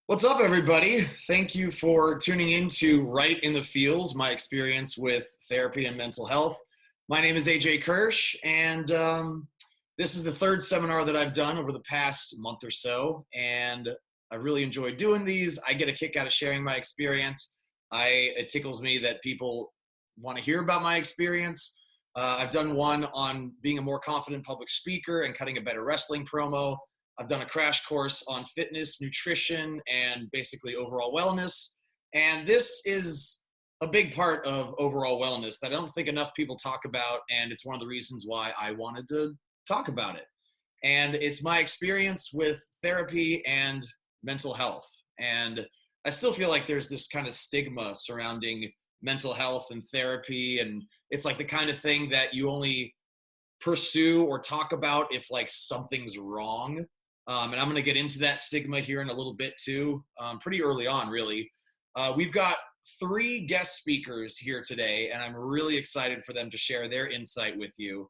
What's up, everybody? Thank you for tuning in to Right in the Feels, my experience with therapy and mental health. My name is AJ Kirsch, and this is the third seminar that I've done over the past month or so, and I really enjoy doing these. I get a kick out of sharing my experience. It tickles me that people want to hear about my experience. I've done one on being a more confident public speaker and cutting a better wrestling promo. I've done a crash course on fitness, nutrition, and basically overall wellness. And this is a big part of overall wellness that I don't think enough people talk about. And it's one of the reasons why I wanted to talk about it. And it's my experience with therapy and mental health. And I still feel like there's this kind of stigma surrounding mental health and therapy. And it's like the kind of thing that you only pursue or talk about if like something's wrong. And I'm going to get into that stigma here in a little bit too, pretty early on, really. We've got three guest speakers here today, and I'm really excited for them to share their insight with you.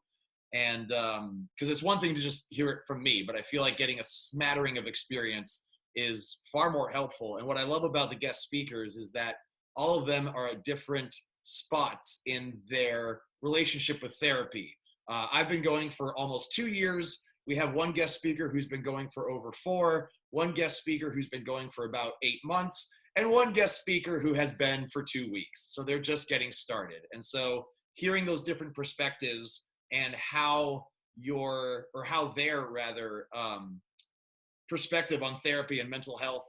And because it's one thing to just hear it from me, but I feel like getting a smattering of experience is far more helpful. And what I love about the guest speakers is that all of them are at different spots in their relationship with therapy. I've been going for almost 2 years. We have one guest speaker who's been going for over 4, one guest speaker who's been going for about 8 months, and one guest speaker who has been for 2 weeks. So they're just getting started. And so hearing those different perspectives and how their perspective on therapy and mental health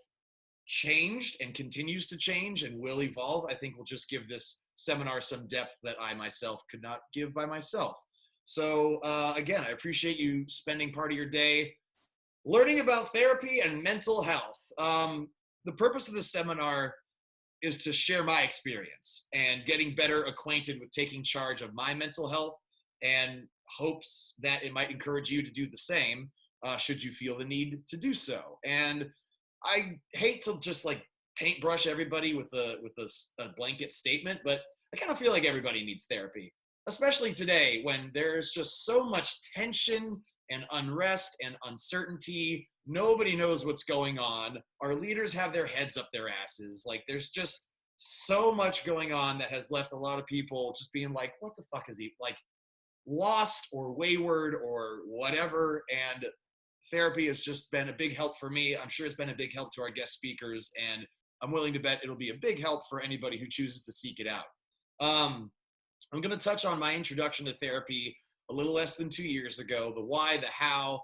changed and continues to change and will evolve, I think will just give this seminar some depth that I myself could not give by myself. So again, I appreciate you spending part of your day learning about therapy and mental health. The purpose of this seminar is to share my experience and getting better acquainted with taking charge of my mental health, and hopes that it might encourage you to do the same should you feel the need to do so. And I hate to just like paintbrush everybody with a blanket statement, but I kind of feel like everybody needs therapy. Especially today when there's just so much tension and unrest and uncertainty. Nobody knows what's going on. Our leaders have their heads up their asses. Like there's just so much going on that has left a lot of people just being like, what the fuck is he, like, lost or wayward or whatever. And therapy has just been a big help for me. I'm sure it's been a big help to our guest speakers, and I'm willing to bet it'll be a big help for anybody who chooses to seek it out. I'm going to touch on my introduction to therapy a little less than 2 years ago, the why, the how,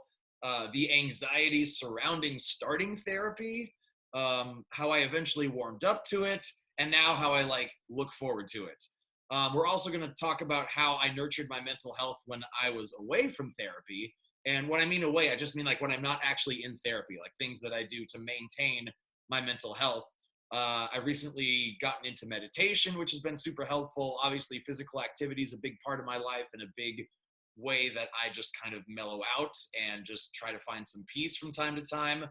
the anxiety surrounding starting therapy, how I eventually warmed up to it, and now how I look forward to it. We're also going to talk about how I nurtured my mental health when I was away from therapy. And when I mean away, I just mean like when I'm not actually in therapy, like things that I do to maintain my mental health. I've recently gotten into meditation, which has been super helpful. Obviously, physical activity is a big part of my life and a big way that I just kind of mellow out and just try to find some peace from time to time.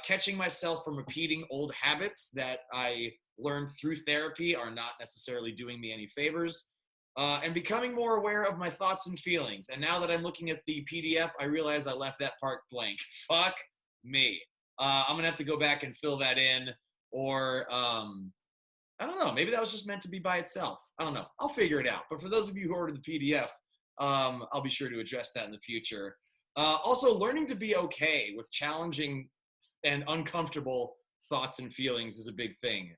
Catching myself from repeating old habits that I learned through therapy are not necessarily doing me any favors. And becoming more aware of my thoughts and feelings. And now that I'm looking at the PDF, I realize I left that part blank. Fuck me. I'm going to have to go back and fill that in. Or, I don't know, maybe that was just meant to be by itself. I don't know. I'll figure it out. But for those of you who ordered the PDF, I'll be sure to address that in the future. Also, learning to be okay with challenging and uncomfortable thoughts and feelings is a big thing.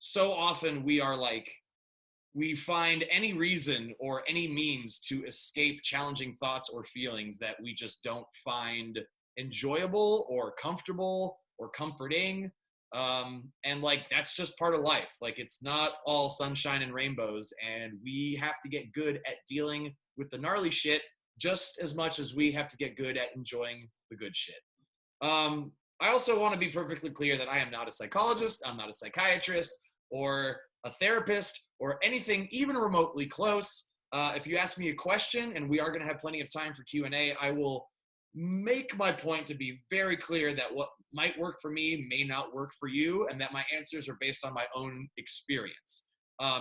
So often we find any reason or any means to escape challenging thoughts or feelings that we just don't find enjoyable or comfortable or comforting. And that's just part of life. Like, it's not all sunshine and rainbows, and we have to get good at dealing with the gnarly shit just as much as we have to get good at enjoying the good shit. I also want to be perfectly clear that I am not a psychologist. I'm not a psychiatrist or a therapist or anything even remotely close. If you ask me a question, and we are going to have plenty of time for Q&A, I will make my point to be very clear that what might work for me may not work for you, and that my answers are based on my own experience.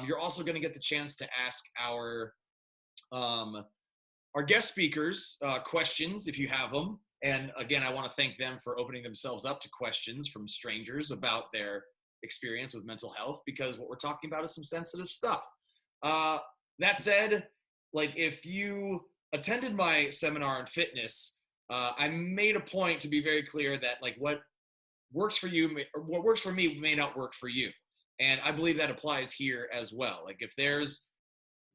You're also going to get the chance to ask our guest speakers questions if you have them, And again, I want to thank them for opening themselves up to questions from strangers about their experience with mental health, because what we're talking about is some sensitive stuff. Uh, that said, like if you attended my seminar on fitness, I made a point to be very clear that like what works for you, or what works for me may not work for you. And I believe that applies here as well. Like if there's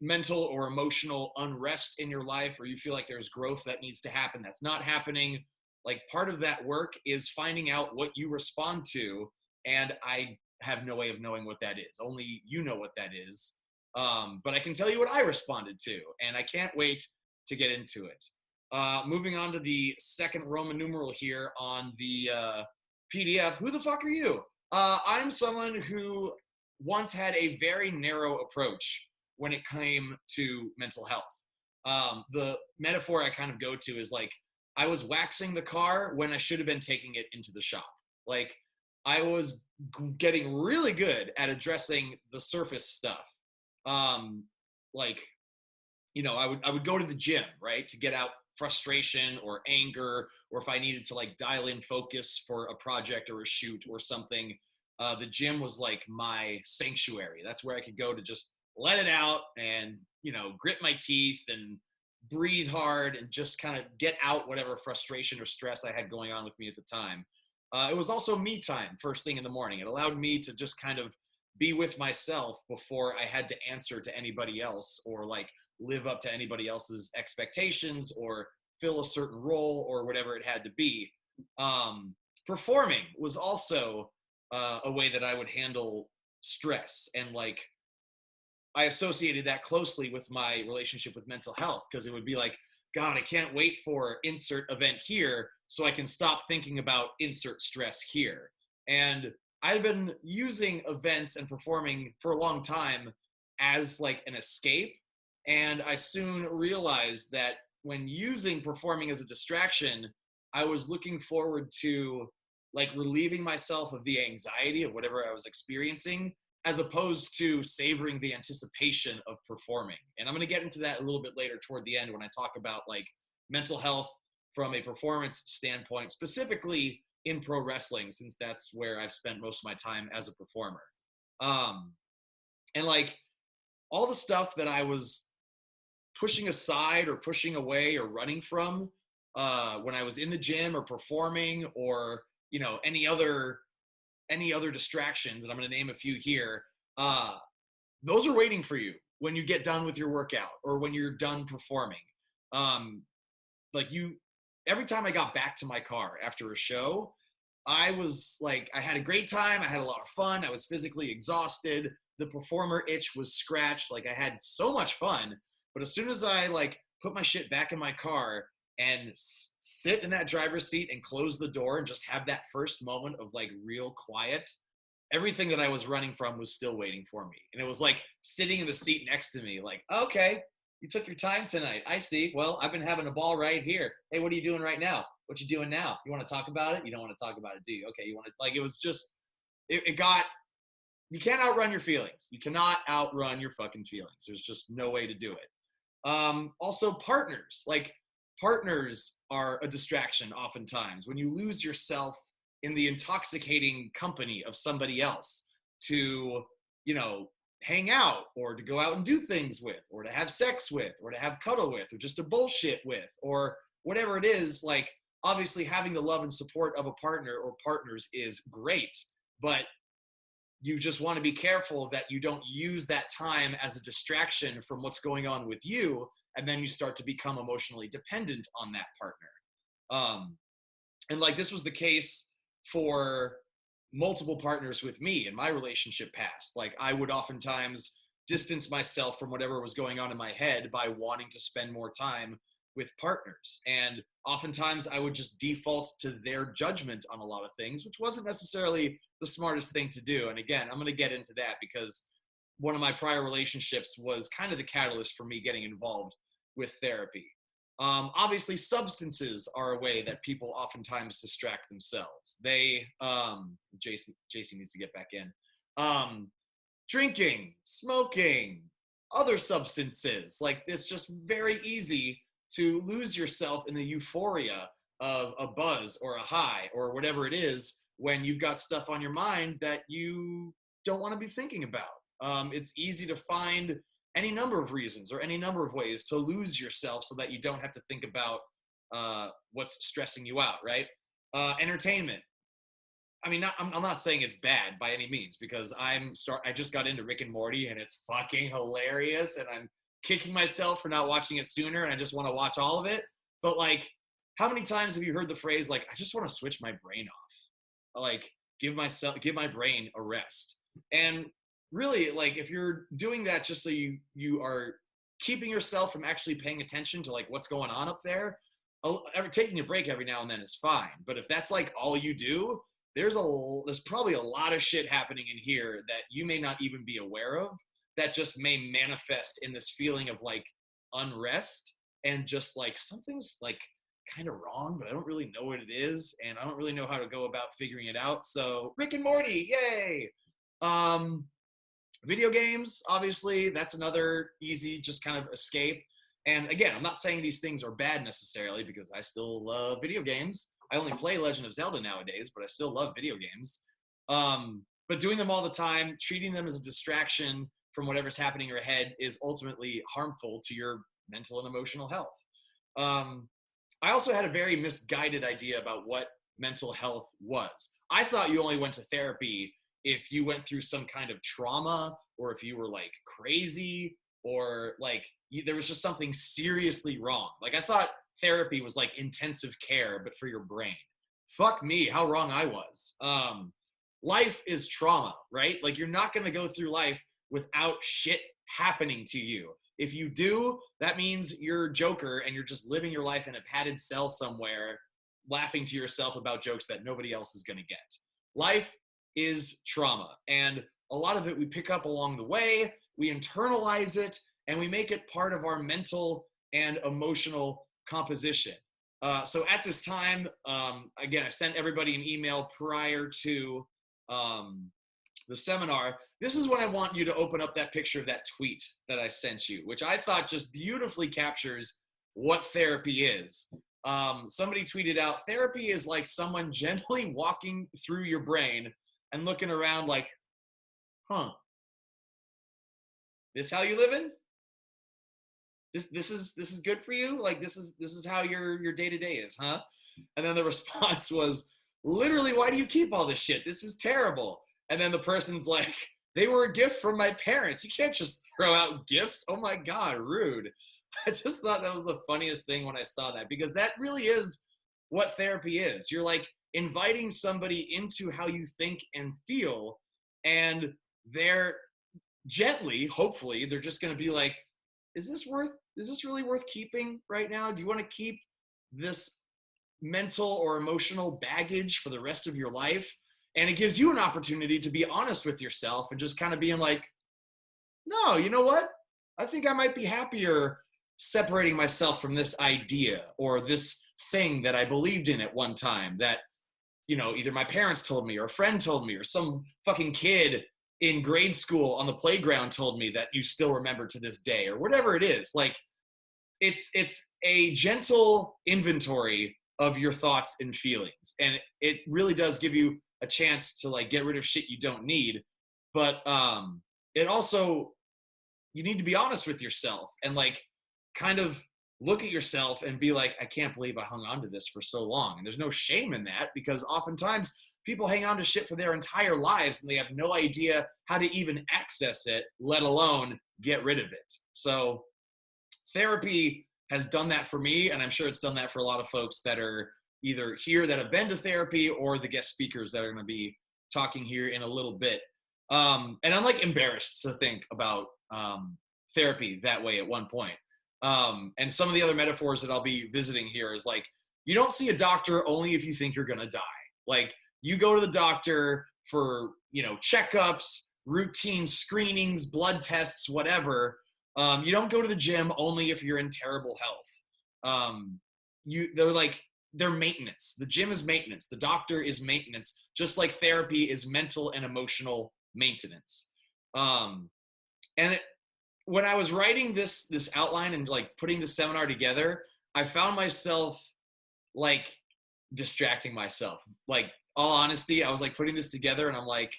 mental or emotional unrest in your life, or you feel like there's growth that needs to happen that's not happening, like part of that work is finding out what you respond to. And I have no way of knowing what that is. Only you know what that is. But I can tell you what I responded to, and I can't wait to get into it. Moving on to the second Roman numeral here on the PDF. Who the fuck are you? I'm someone who once had a very narrow approach when it came to mental health. The metaphor I kind of go to is like, I was waxing the car when I should have been taking it into the shop. Like, I was getting really good at addressing the surface stuff. Like, you know, I would go to the gym, right, to get out frustration or anger, or if I needed to like dial in focus for a project or a shoot or something. The gym was like my sanctuary. That's where I could go to just let it out and, you know, grit my teeth and breathe hard and just kind of get out whatever frustration or stress I had going on with me at the time. It was also me time first thing in the morning. It allowed me to just kind of be with myself before I had to answer to anybody else or like live up to anybody else's expectations or fill a certain role or whatever it had to be. Performing was also a way that I would handle stress, and like I associated that closely with my relationship with mental health, because it would be like, God, I can't wait for insert event here so I can stop thinking about insert stress here. And I've been using events and performing for a long time as like an escape. And I soon realized that when using performing as a distraction, I was looking forward to like relieving myself of the anxiety of whatever I was experiencing, as opposed to savoring the anticipation of performing. And I'm going to get into that a little bit later toward the end when I talk about like mental health from a performance standpoint, specifically in pro wrestling, since that's where I've spent most of my time as a performer. And like all the stuff that I was pushing aside or pushing away or running from when I was in the gym or performing, or, you know, any other distractions, and I'm going to name a few here, those are waiting for you when you get done with your workout or when you're done performing. Like every time I got back to my car after a show, I was like, I had a great time. I had a lot of fun. I was physically exhausted. The performer itch was scratched. Like I had so much fun. But as soon as I like put my shit back in my car and sit in that driver's seat and close the door and just have that first moment of like real quiet, everything that I was running from was still waiting for me. And it was like sitting in the seat next to me, like, okay, you took your time tonight. I see. Well, I've been having a ball right here. Hey, what are you doing right now? What you doing now? You want to talk about it? You don't want to talk about it, do you? Okay, you want to, like, it was just, it got, you can't outrun your feelings. You cannot outrun your fucking feelings. There's just no way to do it. Also partners, like partners are a distraction oftentimes when you lose yourself in the intoxicating company of somebody else to, you know, hang out or to go out and do things with, or to have sex with, or to have cuddle with, or just to bullshit with, or whatever it is. Like obviously having the love and support of a partner or partners is great, but you just want to be careful that you don't use that time as a distraction from what's going on with you, and then you start to become emotionally dependent on that partner. And like this was the case for multiple partners with me in my relationship past. Like I would oftentimes distance myself from whatever was going on in my head by wanting to spend more time with partners. And oftentimes I would just default to their judgment on a lot of things, which wasn't necessarily the smartest thing to do. And again, I'm going to get into that because one of my prior relationships was kind of the catalyst for me getting involved with therapy. Obviously, substances are a way that people oftentimes distract themselves. They, Jason needs to get back in. Drinking, smoking, other substances. Like it's just very easy to lose yourself in the euphoria of a buzz or a high or whatever it is when you've got stuff on your mind that you don't want to be thinking about. It's easy to find any number of reasons or any number of ways to lose yourself so that you don't have to think about what's stressing you out, right? Entertainment. I mean, I'm not saying it's bad by any means, because I just got into Rick and Morty and it's fucking hilarious, and I'm kicking myself for not watching it sooner, and I just want to watch all of it. But like, how many times have you heard the phrase like, I just want to switch my brain off, like give my brain a rest? And really, like, if you're doing that just so you are keeping yourself from actually paying attention to like what's going on up there, taking a break every now and then is fine. But if that's like all you do, there's probably a lot of shit happening in here that you may not even be aware of, that just may manifest in this feeling of like unrest, and just like something's like kind of wrong, but I don't really know what it is, and I don't really know how to go about figuring it out. So Rick and Morty, yay. Video games, obviously, that's another easy just kind of escape. And again, I'm not saying these things are bad necessarily, because I still love video games. I only play Legend of Zelda nowadays, but I still love video games. But doing them all the time, treating them as a distraction from whatever's happening in your head, is ultimately harmful to your mental and emotional health. I also had a very misguided idea about what mental health was. I thought you only went to therapy if you went through some kind of trauma, or if you were like crazy, or like there was just something seriously wrong. Like, I thought therapy was like intensive care, but for your brain. Fuck me, how wrong I was. Life is trauma, right? Like, you're not going to go through life without shit happening to you. If you do, that means you're Joker and you're just living your life in a padded cell somewhere, laughing to yourself about jokes that nobody else is going to get. Life is trauma, and a lot of it we pick up along the way, we internalize it, and we make it part of our mental and emotional composition. So at this time, again, I sent everybody an email prior to the seminar. This is when I want you to open up that picture of that tweet that I sent you, which I thought just beautifully captures what therapy is. Somebody tweeted out, therapy is like someone gently walking through your brain and looking around like, huh, this how you living? This is good for you? Like, this is how your day-to-day is, huh? And then the response was, literally, why do you keep all this shit? This is terrible. And then the person's like, they were a gift from my parents. You can't just throw out gifts. Oh my God, rude. I just thought that was the funniest thing when I saw that, because that really is what therapy is. You're like inviting somebody into how you think and feel, and they're gently, hopefully, they're just going to be like, is this really worth keeping right now? Do you want to keep this mental or emotional baggage for the rest of your life? And it gives you an opportunity to be honest with yourself and just kind of being like, no, you know what? I think I might be happier separating myself from this idea or this thing that I believed in at one time that, you know, either my parents told me or a friend told me or some fucking kid in grade school on the playground told me that you still remember to this day, or whatever it is. Like, it's a gentle inventory of your thoughts and feelings. And it really does give you a chance to like get rid of shit you don't need. But it also, you need to be honest with yourself and like kind of look at yourself and be like, I can't believe I hung on to this for so long. And there's no shame in that, because oftentimes people hang on to shit for their entire lives and they have no idea how to even access it, let alone get rid of it. So therapy has done that for me, and I'm sure it's done that for a lot of folks that are either here that have been to therapy, or the guest speakers that are going to be talking here in a little bit. And I'm like embarrassed to think about therapy that way at one point. And some of the other metaphors that I'll be visiting here is like, you don't see a doctor only if you think you're going to die. Like, you go to the doctor for, you know, checkups, routine screenings, blood tests, whatever. You don't go to the gym only if you're in terrible health. They're maintenance. The gym is maintenance. The doctor is maintenance, just like therapy is mental and emotional maintenance. When I was writing this outline and like putting the seminar together, I found myself like distracting myself. Like, all honesty, I was like putting this together and I'm like,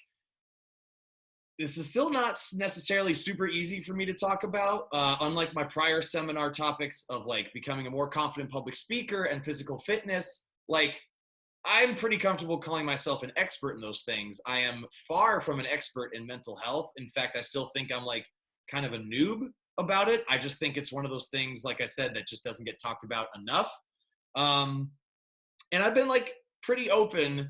this is still not necessarily super easy for me to talk about. Unlike my prior seminar topics of like becoming a more confident public speaker and physical fitness, like I'm pretty comfortable calling myself an expert in those things. I am far from an expert in mental health. In fact, I still think I'm like kind of a noob about it. I just think it's one of those things, like I said, that just doesn't get talked about enough. Um, and I've been like pretty open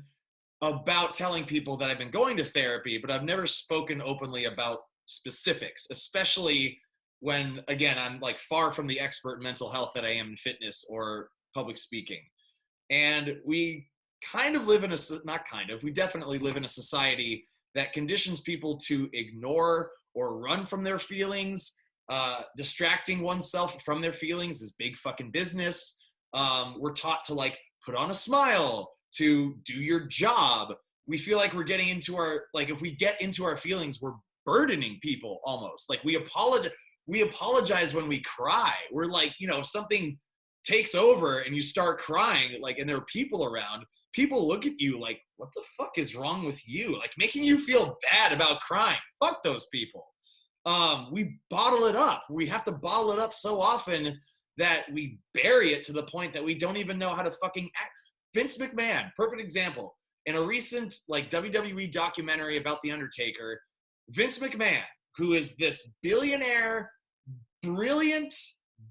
about telling people that I've been going to therapy, but I've never spoken openly about specifics, especially when, again, I'm like far from the expert in mental health that I am in fitness or public speaking. And we kind of live in a, not kind of, we definitely live in a society that conditions people to ignore or run from their feelings. Distracting oneself from their feelings is big fucking business. We're taught to like put on a smile, to do your job. We feel like we're getting into our, like if we get into our feelings, we're burdening people almost. Like we apologize when we cry. We're like, you know, if something takes over and you start crying, like, and there are people around, people look at you like, what the fuck is wrong with you? Like making you feel bad about crying. Fuck those people. We bottle it up. We have to bottle it up so often that we bury it to the point that we don't even know how to fucking act. Vince McMahon, perfect example. In a recent like WWE documentary about The Undertaker, Vince McMahon, who is this billionaire, brilliant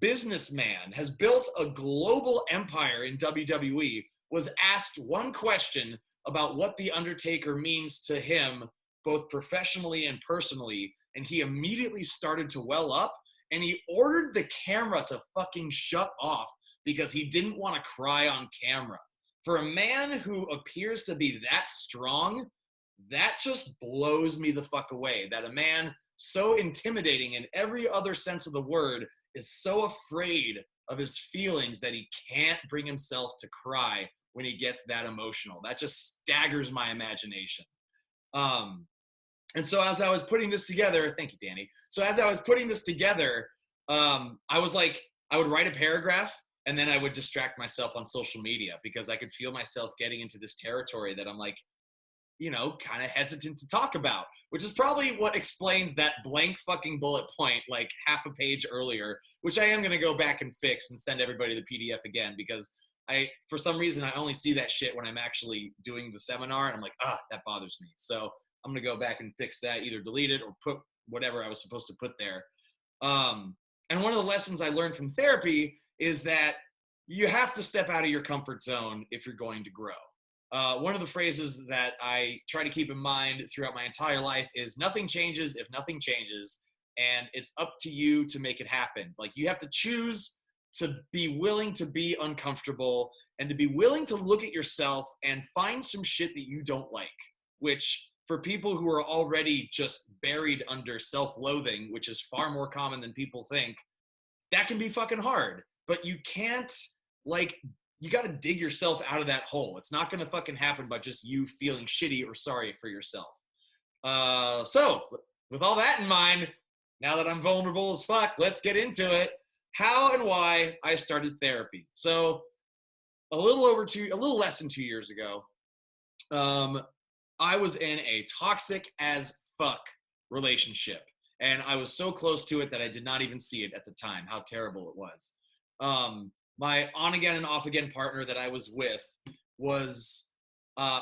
businessman, has built a global empire in WWE, was asked one question about what The Undertaker means to him, both professionally and personally, and he immediately started to well up, and he ordered the camera to fucking shut off because he didn't want to cry on camera. For a man who appears to be that strong, that just blows me the fuck away. That a man so intimidating in every other sense of the word is so afraid of his feelings that he can't bring himself to cry when he gets that emotional. That just staggers my imagination. And so as I was putting this together, thank you, Danny. So as I was putting this together, I was like, I would write a paragraph and then I would distract myself on social media because I could feel myself getting into this territory that I'm like, you know, kind of hesitant to talk about, which is probably what explains that blank fucking bullet point like half a page earlier, which I am going to go back and fix and send everybody the PDF again because for some reason, I only see that shit when I'm actually doing the seminar and I'm like, that bothers me. So I'm going to go back and fix that, either delete it or put whatever I was supposed to put there. And one of the lessons I learned from therapy is that you have to step out of your comfort zone if you're going to grow. One of the phrases that I try to keep in mind throughout my entire life is nothing changes if nothing changes, and it's up to you to make it happen. Like you have to choose to be willing to be uncomfortable and to be willing to look at yourself and find some shit that you don't like, which for people who are already just buried under self-loathing, which is far more common than people think, that can be fucking hard. But you can't, like, you got to dig yourself out of that hole. It's not going to fucking happen by just you feeling shitty or sorry for yourself. So with all that in mind, now that I'm vulnerable as fuck, let's get into it. How and why I started therapy. So a little less than 2 years ago, I was in a toxic as fuck relationship. And I was so close to it that I did not even see it at the time, how terrible it was. My on again and off again partner that I was with was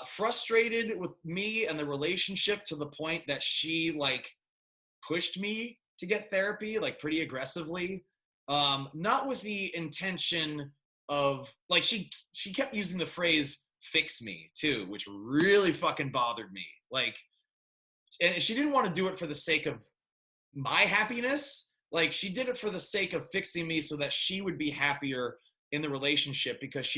frustrated with me and the relationship to the point that she like pushed me to get therapy, like pretty aggressively. Not with the intention of like, she kept using the phrase fix me too, which really fucking bothered me. Like, and she didn't want to do it for the sake of my happiness. Like she did it for the sake of fixing me so that she would be happier in the relationship, because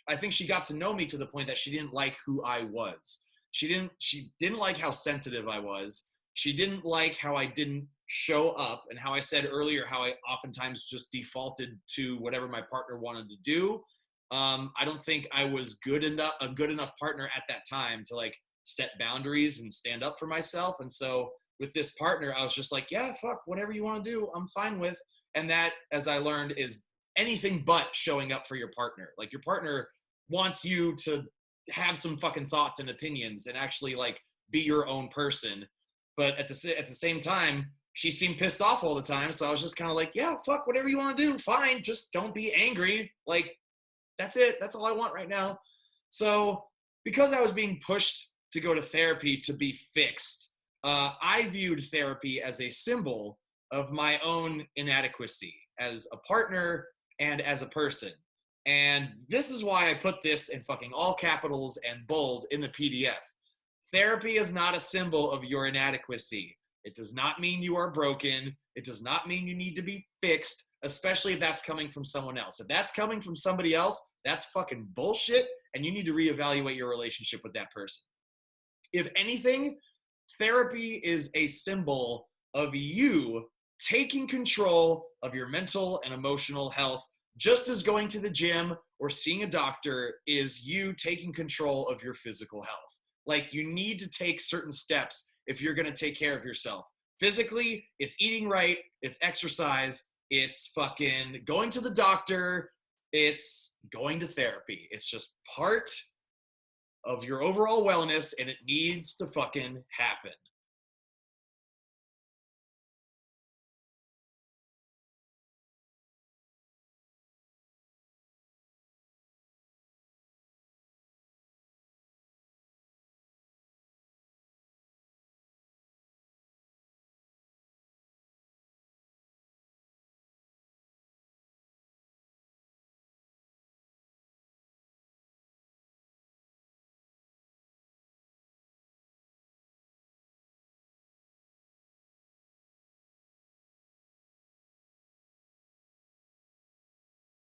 I think she got to know me to the point that she didn't like who I was. She didn't like how sensitive I was. She didn't like how I didn't show up, and how I said earlier, how I oftentimes just defaulted to whatever my partner wanted to do. I don't think I was a good enough partner at that time to like set boundaries and stand up for myself. And so with this partner, I was just like, yeah, fuck, whatever you want to do, I'm fine with. And that, as I learned, is anything but showing up for your partner. Like your partner wants you to have some fucking thoughts and opinions and actually like be your own person. But at the same time, she seemed pissed off all the time. So I was just kind of like, yeah, fuck, whatever you want to do, fine. Just don't be angry. Like, that's it. That's all I want right now. So because I was being pushed to go to therapy to be fixed, I viewed therapy as a symbol of my own inadequacy as a partner and as a person. And this is why I put this in fucking all capitals and bold in the PDF. Therapy is not a symbol of your inadequacy. It does not mean you are broken. It does not mean you need to be fixed, especially if that's coming from someone else. If that's coming from somebody else, that's fucking bullshit, and you need to reevaluate your relationship with that person. If anything, therapy is a symbol of you taking control of your mental and emotional health, just as going to the gym or seeing a doctor is you taking control of your physical health. Like, you need to take certain steps if you're going to take care of yourself. Physically, it's eating right, it's exercise, it's fucking going to the doctor, it's going to therapy. It's just part of your overall wellness, and it needs to fucking happen.